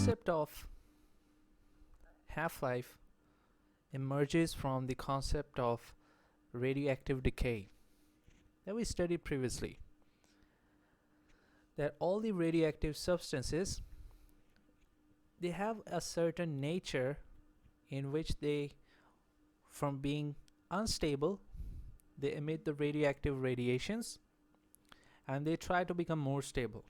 concept of half-life emerges from the concept of radioactive decay that we studied previously. That all the radioactive substances, they have a certain nature in which they, from being unstable, they emit the radioactive radiations and they try to become more stable.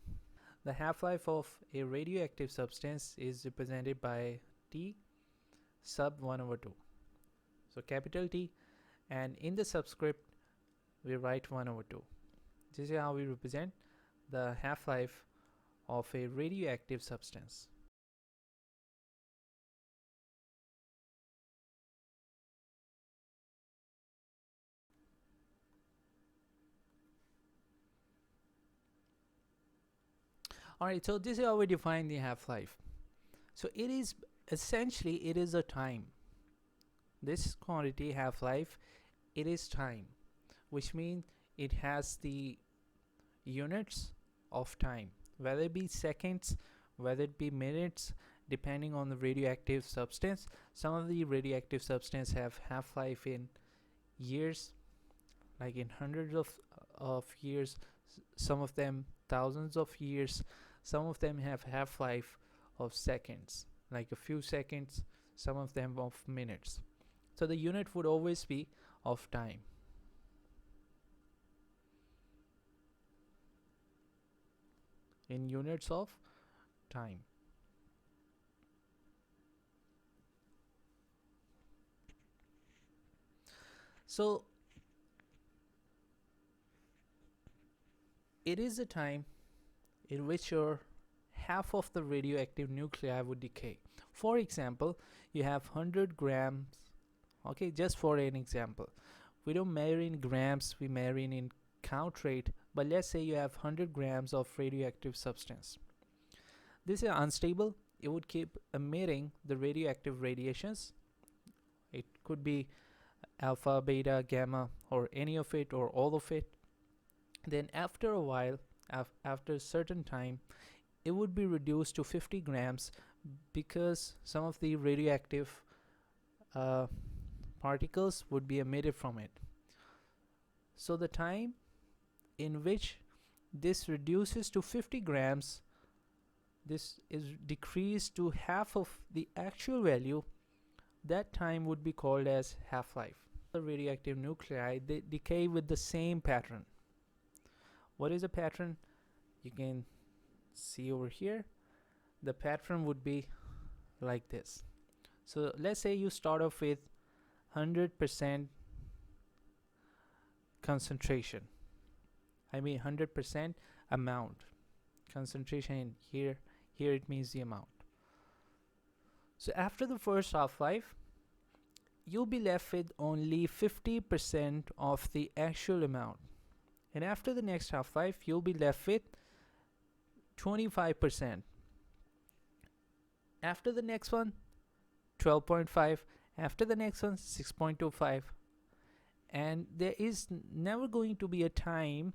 The half-life of a radioactive substance is represented by T sub 1/2. So capital T, and in the subscript we write 1/2. This is how we represent the half-life of a radioactive substance. Alright, so this is how we define the half-life. So it is essentially, it is a time. This quantity half-life, it is time, which means it has the units of time, whether it be seconds, whether it be minutes, depending on the radioactive substance. Some of the radioactive substance have half-life in years, like in hundreds of years, some of them thousands of years, some of them have half-life of seconds, like a few seconds, some of them of minutes. So the unit would always be of time. In units of time. So it is a time in which your half of the radioactive nuclei would decay. For example, you have 100 grams, okay, just for an example. We don't measure in grams, we measure in count rate, but let's say you have 100 grams of radioactive substance. This is unstable, it would keep emitting the radioactive radiations. It could be alpha, beta, gamma, or any of it, or all of it. Then after a while, after a certain time, it would be reduced to 50 grams because some of the radioactive particles would be emitted from it. So the time in which this reduces to 50 grams, this is decreased to half of the actual value, that time would be called as half-life. The radioactive nuclei, they decay with the same pattern. What is a pattern? You can see over here. The pattern would be like this. So let's say you start off with 100% concentration. I mean 100% amount. Concentration in here it means the amount. So after the first half-life, you'll be left with only 50% of the actual amount. And after the next half-life, you'll be left with 25%. After the next one, 12.5. After the next one, 6.25. And there is never going to be a time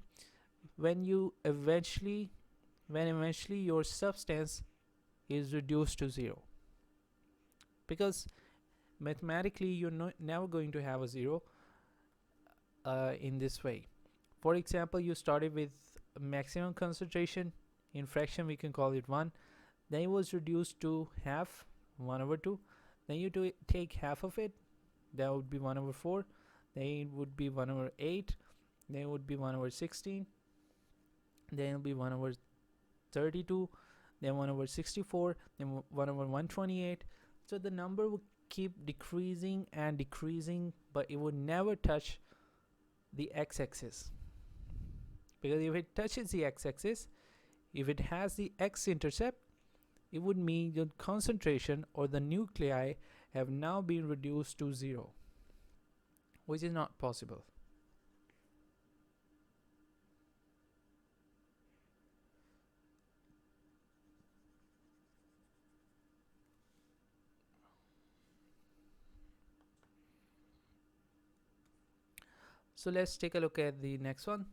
when eventually your substance is reduced to zero. Because mathematically, you're never going to have a zero in this way. For example, you started with maximum concentration. In fraction, we can call it 1. Then it was reduced to half, 1/2. Then you take half of it. That would be 1/4. Then it would be 1/8. Then it would be 1/16. Then it will be 1/32. Then 1/64. Then 1/128. So the number would keep decreasing and decreasing, but it would never touch the x-axis. Because if it touches the x-axis, if it has the x-intercept, it would mean the concentration or the nuclei have now been reduced to zero, which is not possible. So let's take a look at the next one.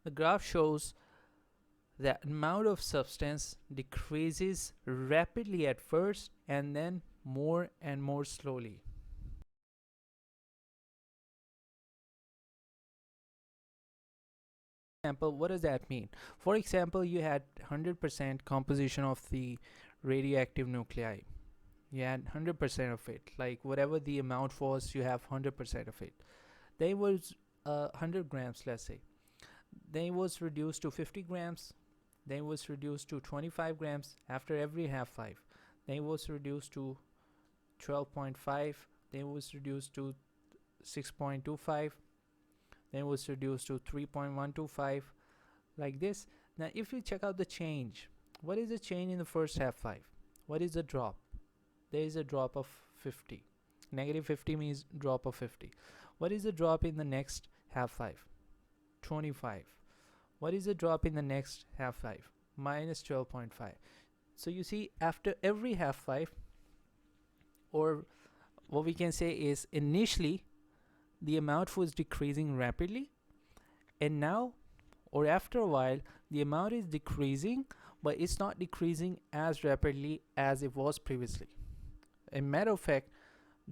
The graph shows the amount of substance decreases rapidly at first and then more and more slowly. Example, what does that mean? For example, you had 100% composition of the radioactive nuclei. You had 100% of it, like whatever the amount was, you have 100% of it. Then it was 100 grams, let's say. Then it was reduced to 50 grams. Then it was reduced to 25 grams after every half-life. Then it was reduced to 12.5. Then it was reduced to 6.25. Then it was reduced to 3.125, like this. Now if you check out the change, what is the change in the first half-life? What is the drop? There is a drop of 50. Negative 50 means drop of 50. What is the drop in the next half-life? 25. What is the drop in the next half-life? Minus 12.5. So you see, after every half-life, or what we can say is, initially the amount was decreasing rapidly, and now, or after a while, the amount is decreasing, but it's not decreasing as rapidly as it was previously. As a matter of fact,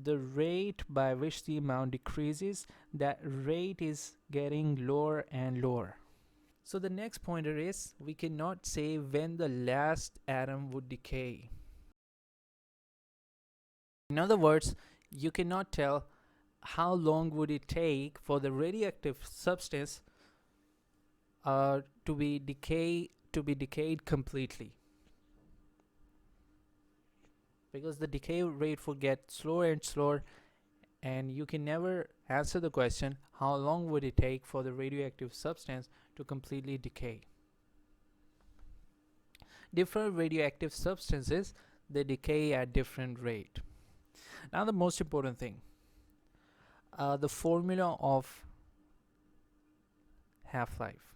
the rate by which the amount decreases, that rate is getting lower and lower. So the next pointer is, we cannot say when the last atom would decay. In other words, you cannot tell how long would it take for the radioactive substance to be decayed completely, because the decay rate will get slower and slower, and you can never answer the question how long would it take for the radioactive substance to completely decay. Different radioactive substances, they decay at different rate. Now the most important thing, the formula of half-life.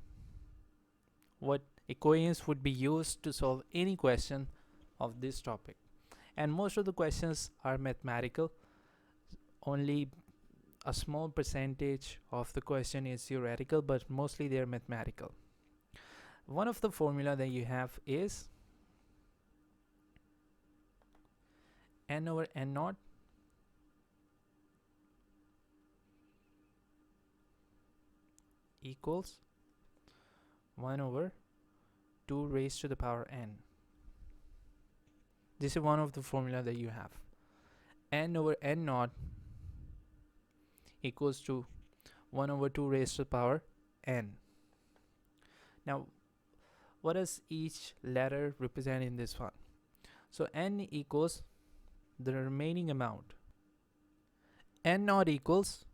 What equations would be used to solve any question of this topic? And most of the questions are mathematical. Only a small percentage of the question is theoretical, but mostly they are mathematical. One of the formula that you have is n over n naught equals 1 over 2 raised to the power n. This is one of the formula that you have. N over n naught equals to 1 over 2 raised to the power n. Now, what does each letter represent in this one? So n equals the remaining amount. N naught equals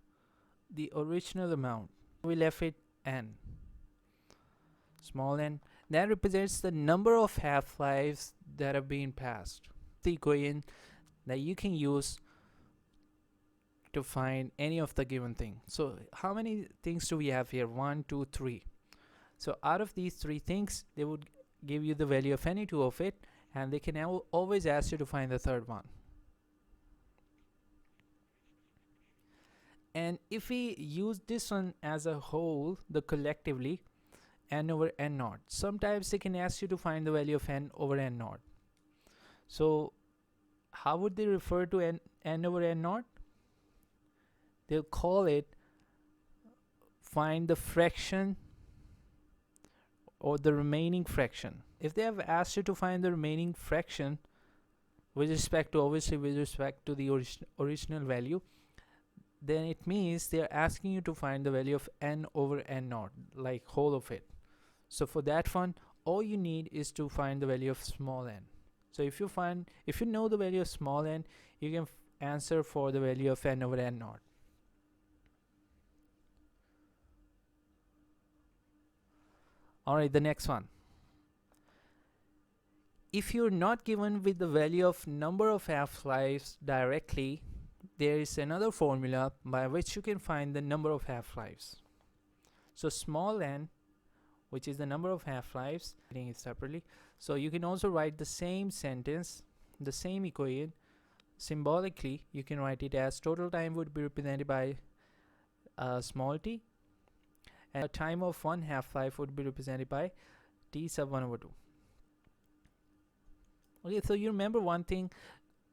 the original amount. We left it n. Small n. That represents the number of half-lives that have been passed. The equation that you can use to find any of the given thing. So how many things do we have here? 1, 2, 3. So out of these 3 things, they would give you the value of any 2 of it, and they can always ask you to find the third one. And if we use this one as a whole, the collectively, n over n naught, sometimes they can ask you to find the value of n over n naught. So how would they refer to n over n naught? They'll call it find the fraction or the remaining fraction. If they have asked you to find the remaining fraction with respect to, obviously with respect to the original value, then it means they're asking you to find the value of n over n naught, like whole of it. So for that one, all you need is to find the value of small n. So if you know the value of small n, you can answer for the value of n over n naught. Alright, the next one. If you're not given with the value of number of half-lives directly, there is another formula by which you can find the number of half-lives. So small n, which is the number of half-lives, writing it separately. So you can also write the same sentence, the same equation, symbolically. You can write it as total time would be represented by small t, and a time of one half-life would be represented by T sub 1/2. Okay, so you remember one thing,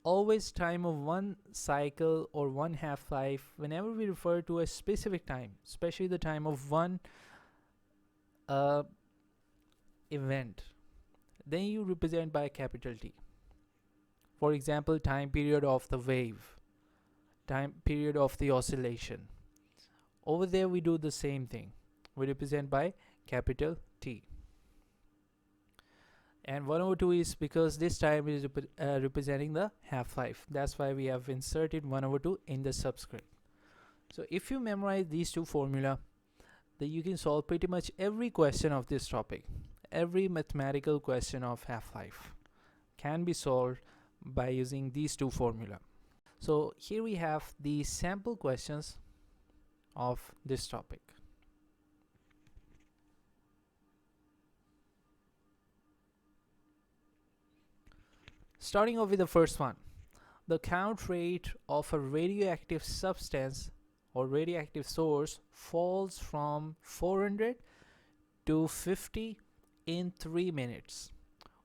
always time of one cycle or one half-life, whenever we refer to a specific time, especially the time of one event, then you represent by capital T. For example, time period of the wave, time period of the oscillation. Over there we do the same thing. We represent by capital T. And 1/2 is because this time is representing the half-life. That's why we have inserted 1/2 in the subscript. So if you memorize these two formula, then you can solve pretty much every question of this topic. Every mathematical question of half-life can be solved by using these two formula. So here we have the sample questions of this topic. Starting off with the first one, the count rate of a radioactive substance or radioactive source falls from 400 to 50 in 3 minutes.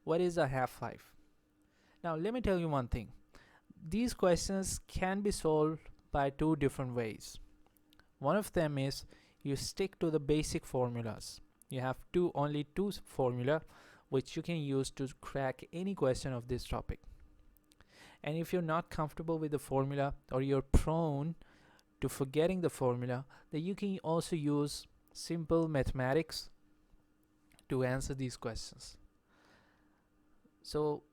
What is a half-life? Now let me tell you one thing. These questions can be solved by two different ways. One of them is you stick to the basic formulas. You have only two formula which you can use to crack any question of this topic. And if you're not comfortable with the formula or you're prone to forgetting the formula, then you can also use simple mathematics to answer these questions. So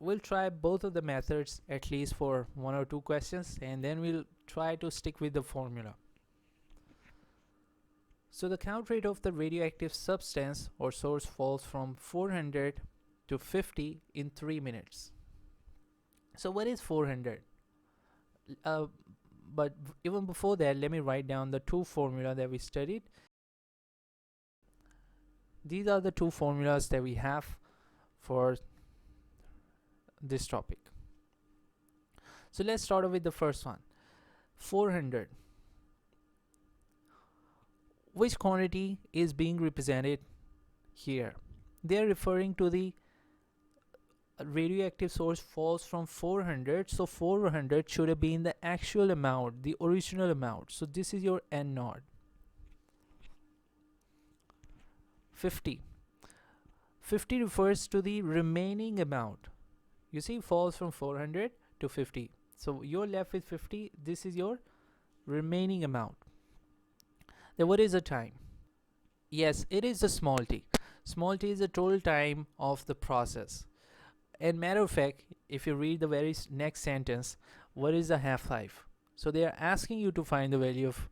we'll try both of the methods at least for 1 or 2 questions, and then we'll try to stick with the formula. So the count rate of the radioactive substance or source falls from 400 to 50 in 3 minutes. So what is 400? But even before that, let me write down the two formula that we studied. These are the two formulas that we have for this topic. So let's start off with the first one. 400. Which quantity is being represented here? They are referring to the radioactive source falls from 400, so 400 should have been the actual amount, the original amount. So this is your N naught. 50. 50 refers to the remaining amount. You see, falls from 400 to 50. So you're left with 50. This is your remaining amount. Then what is the time? Yes, it is the small t. Small t is the total time of the process. And matter of fact, if you read the very next sentence, what is the half-life? So they are asking you to find the value of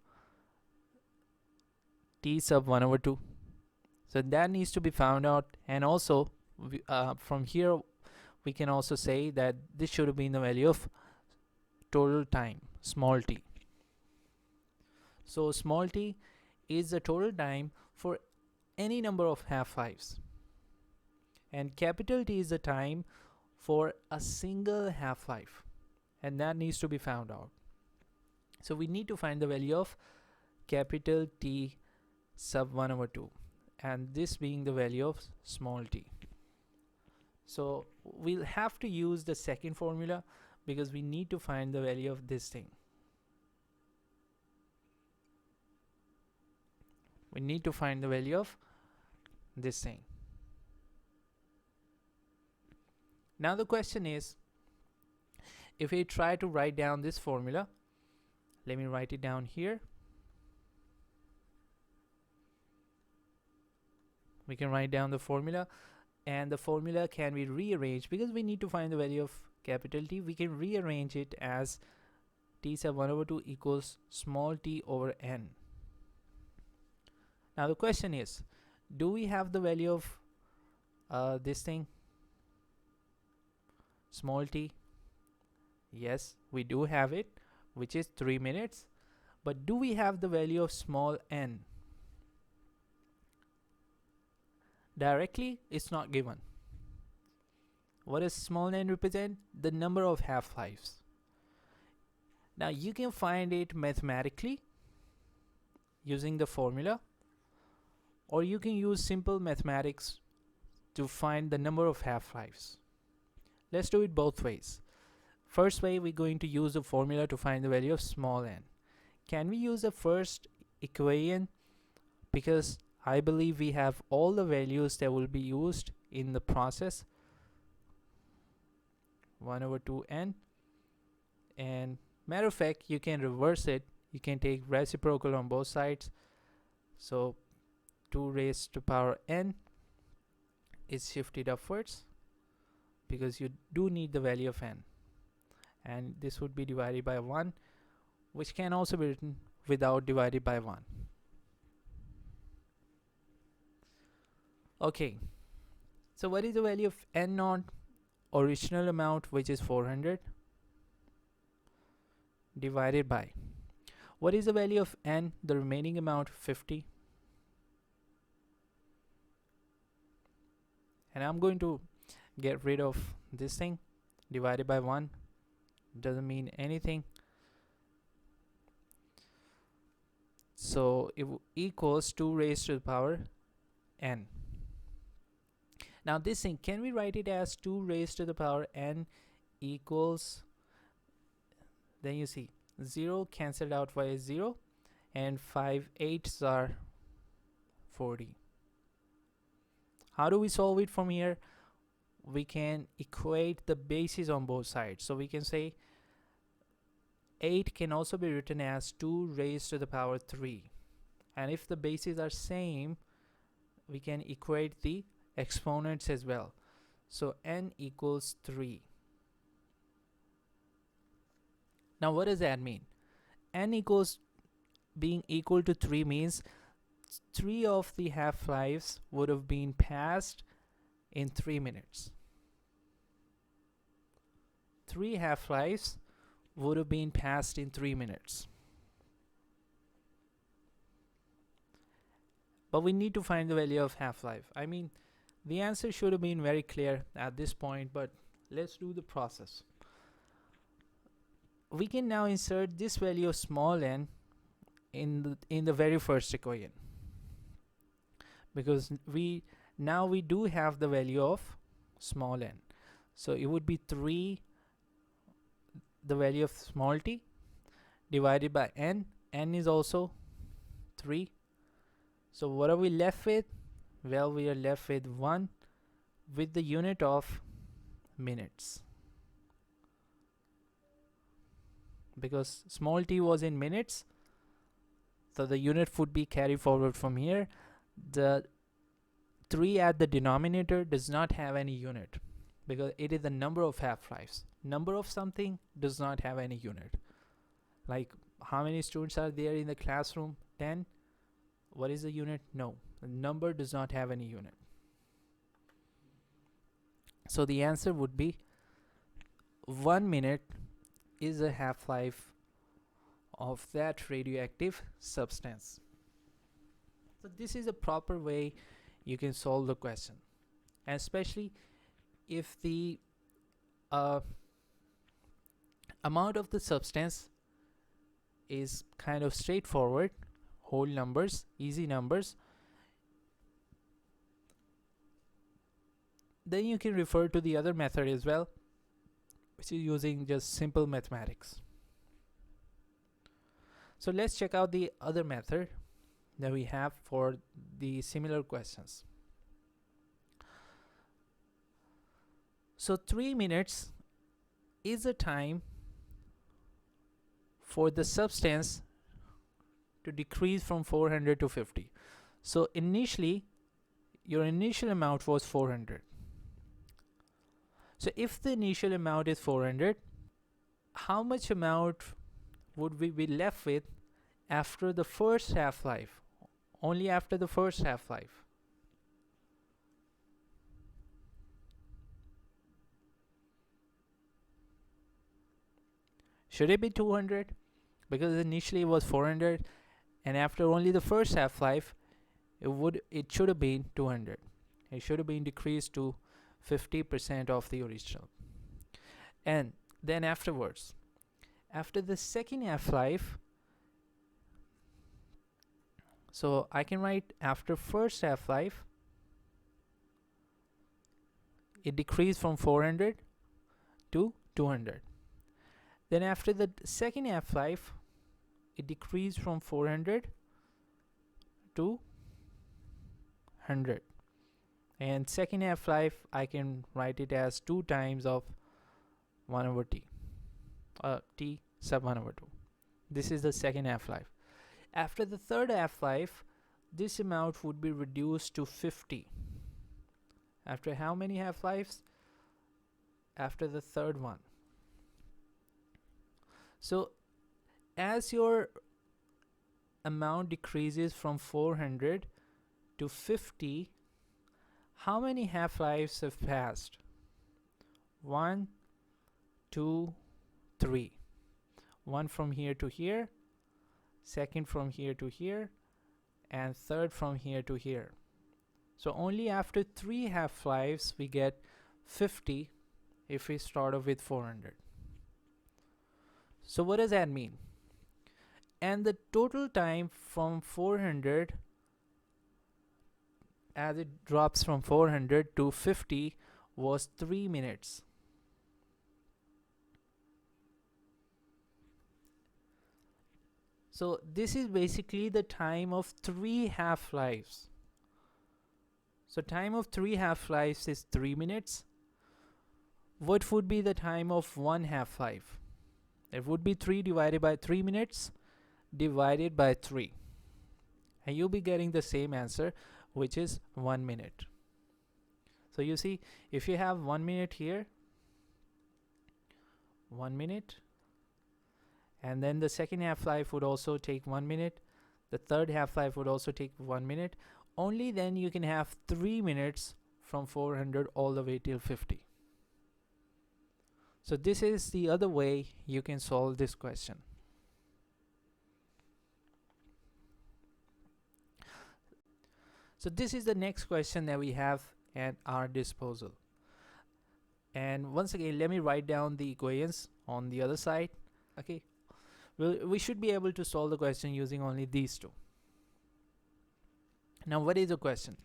T sub 1/2. So that needs to be found out. And also, from here, we can also say that this should have been the value of total time, small t. So small t is the total time for any number of half-lives. And capital T is the time for a single half-life. And that needs to be found out. So we need to find the value of capital T sub 1/2. And this being the value of small t. So we'll have to use the second formula because we need to find the value of this thing. We need to find the value of this thing. Now the question is, if we try to write down this formula, let me write it down here. We can write down the formula, and the formula can be rearranged because we need to find the value of capital T. We can rearrange it as T sub 1/2 equals small t over n. Now the question is, do we have the value of this thing, small t? Yes, we do have it, which is 3 minutes. But do we have the value of small n? Directly, it's not given. What does small n represent? The number of half-lives. Now you can find it mathematically using the formula. or you can use simple mathematics to find the number of half-lives. Let's do it both ways. First way, we're going to use the formula to find the value of small n. Can we use the first equation? Because I believe we have all the values that will be used in the process. 1/2n. And matter of fact, you can reverse it. You can take reciprocal on both sides. So 2 raised to power n is shifted upwards because you do need the value of n. And this would be divided by 1, which can also be written without divided by 1. Okay, so what is the value of n naught? Original amount, which is 400, divided by, what is the value of n, the remaining amount, 50? And I'm going to get rid of this thing. Divided by 1 doesn't mean anything. So it equals 2 raised to the power n. Now this thing, can we write it as 2 raised to the power n equals, then you see 0 cancelled out by 0, and 5 8s are 40. How do we solve it from here? We can equate the bases on both sides. So we can say 8 can also be written as 2 raised to the power 3. And if the bases are same, we can equate the exponents as well. So n equals 3. Now what does that mean? N equals being equal to 3 means 3 of the half-lives would have been passed in 3 minutes. 3 half-lives would have been passed in 3 minutes. But we need to find the value of half-life. I mean, the answer should have been very clear at this point, but let's do the process. We can now insert this value of small n in the very first equation, because we do have the value of small n. So it would be 3, the value of small t, divided by n. N is also 3. So what are we left with? Well, we are left with 1 with the unit of minutes, because small t was in minutes, so the unit would be carried forward from here. The 3 at the denominator does not have any unit because it is the number of half-lives. Number of something does not have any unit. Like, how many students are there in the classroom? 10. What is the unit? No, the number does not have any unit. So the answer would be 1 minute is a half-life of that radioactive substance. So this is a proper way you can solve the question, and especially if the amount of the substance is kind of straightforward, whole numbers, easy numbers, then you can refer to the other method as well, which is using just simple mathematics. So let's check out the other method that we have for the similar questions. So 3 minutes is a time for the substance to decrease from 400 to 50. So initially, your initial amount was 400. So if the initial amount is 400, how much amount would we be left with after the first half-life? Only after the first half-life. Should it be 200? Because initially it was 400, and after only the first half-life, it should have been 200. It should have been decreased to 50% of the original. And then afterwards, after the second half-life, So I can write after first half-life, it decreased from 400 to 200. Then after the second half-life, it decreased from 400 to 100. And second half-life, I can write it as 2 times of 1 over t, t sub 1 over 2. This is the second half-life. After the third half-life, this amount would be reduced to 50. After how many half-lives? After the third one. So as your amount decreases from 400 to 50, how many half-lives have passed? 1, 2, 3. 1 from here to here, second from here to here, and third from here to here. So only after 3 half-lives we get 50 if we start off with 400. So what does that mean? And the total time from 400, as it drops from 400 to 50, was 3 minutes. So this is basically the time of 3 half-lives. So time of 3 half-lives is 3 minutes. What would be the time of 1 half-life? It would be 3 divided by 3 minutes divided by 3. And you'll be getting the same answer, which is 1 minute. So you see, if you have 1 minute here, 1 minute, and then the second half-life would also take 1 minute, the third half-life would also take 1 minute, only then you can have 3 minutes from 400 all the way till 50. So this is the other way you can solve this question. So this is the next question that we have at our disposal. And once again, let me write down the equations on the other side. Okay, we should be able to solve the question using only these two. Now, what is the question?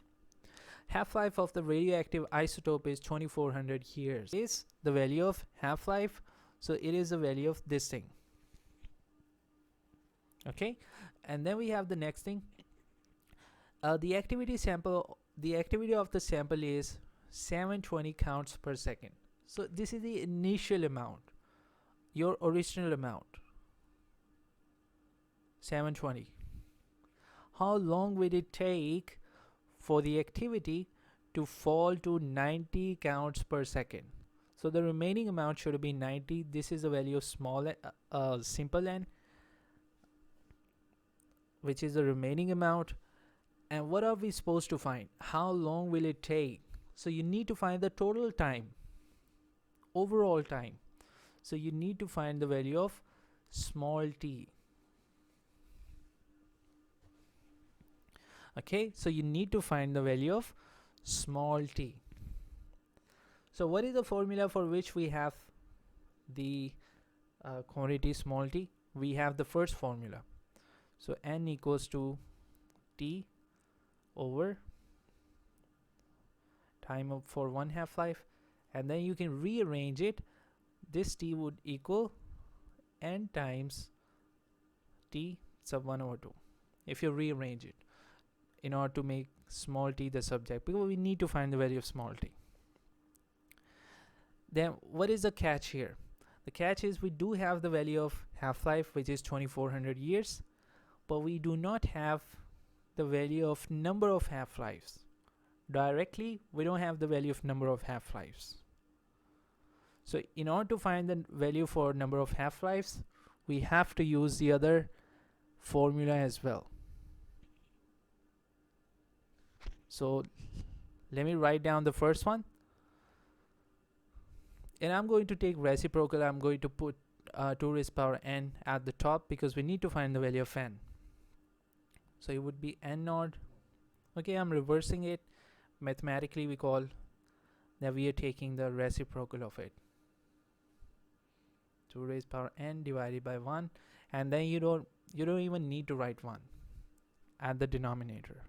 Half-life of the radioactive isotope is 2400 years. Is the value of half-life, so it is the value of this thing. Okay, and then we have the next thing. The activity of the sample is 720 counts per second. So this is the initial amount, your original amount, 720. How long will it take for the activity to fall to 90 counts per second? So the remaining amount should be 90. This is the value of simple n, which is the remaining amount. And what are we supposed to find? How long will it take? So you need to find the total time, overall time. So you need to find the value of small t. Okay, so you need to find the value of small t. So what is the formula for which we have the quantity small t? We have the first formula. So n equals to t over time for 1 half-life, and then you can rearrange it. This t would equal n times t sub 1 over 2 if you rearrange it in order to make small t the subject, because we need to find the value of small t. Then what is the catch here? The catch is we do have the value of half-life, which is 2400 years, but we do not have the value of number of half-lives. Directly, we don't have the value of number of half-lives. So in order to find the value for number of half-lives, we have to use the other formula as well. So let me write down the first one. And I'm going to take reciprocal. I'm going to put 2 raised power n at the top because we need to find the value of n. So it would be n naught. Okay, I'm reversing it. Mathematically, we call that we are taking the reciprocal of it. 2 raised power n divided by 1, and then you don't even need to write 1. at the denominator.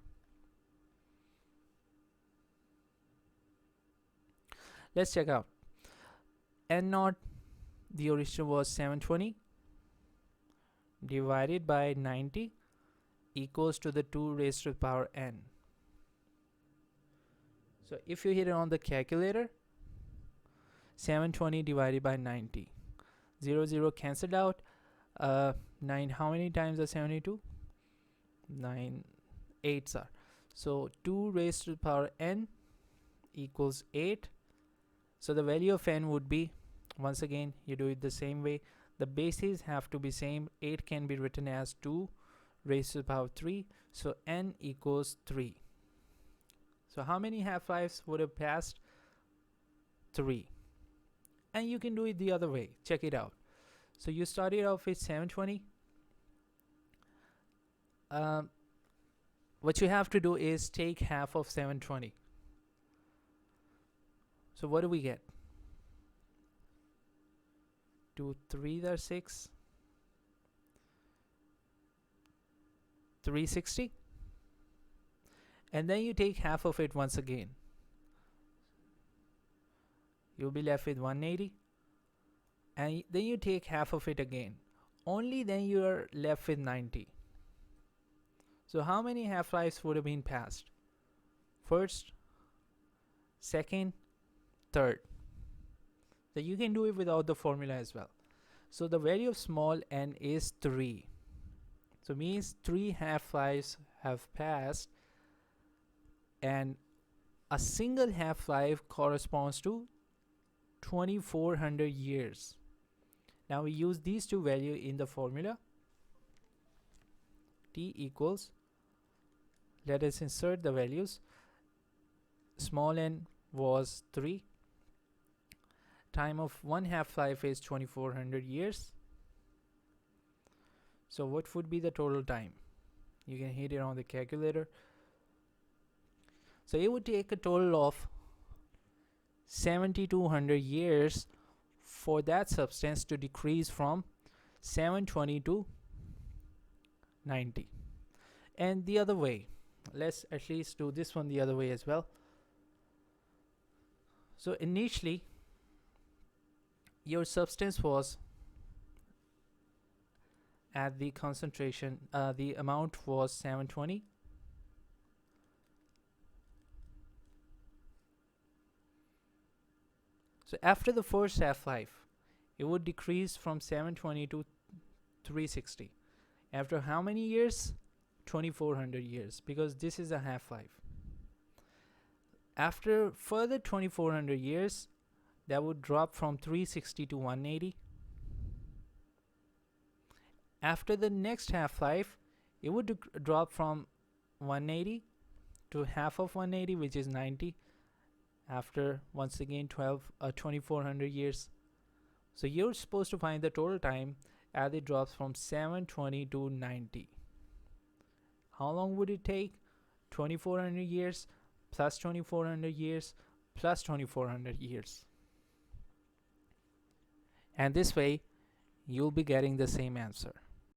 Let's check out. N naught, the original was 720 divided by 90 equals to the 2 raised to the power n. So if you hit it on the calculator, 720 divided by 90, 0 0 cancelled out. 9, how many times are 72? 9 8s are. So 2 raised to the power n equals 8. So the value of n would be, once again you do it the same way, the bases have to be same. 8 can be written as 2 raised to the power 3, so n equals 3. So how many half-lives would have passed? 3. And you can do it the other way. Check it out. So you started off with 720. What you have to do is take half of 720. So what do we get? 2 3s are 6. 360. And then you take half of it once again. You'll be left with 180. And then you take half of it again. Only then you are left with 90. So how many half-lives would have been passed? First, second, third. So you can do it without the formula as well. So the value of small n is 3. So means 3 half-lives have passed, and a single half-life corresponds to 2400 years. Now we use these two values in the formula. T equals, let us insert the values. Small n was 3. Time of one half-life is 2400 years. So what would be the total time? You can hit it on the calculator. So it would take a total of 7200 years for that substance to decrease from 720 to 90. And the other way, let's at least do this one the other way as well. So initially your substance was at the concentration, the amount was 720. So after the first half-life, it would decrease from 720 to 360. After how many years? 2400 years, because this is a half-life. After further 2400 years, that would drop from 360 to 180. After the next half-life, it would drop from 180 to half of 180, which is 90. After once again 2400 years. So you're supposed to find the total time as it drops from 720 to 90. How long would it take? 2400 years plus 2400 years plus 2400 years. And this way you'll be getting the same answer.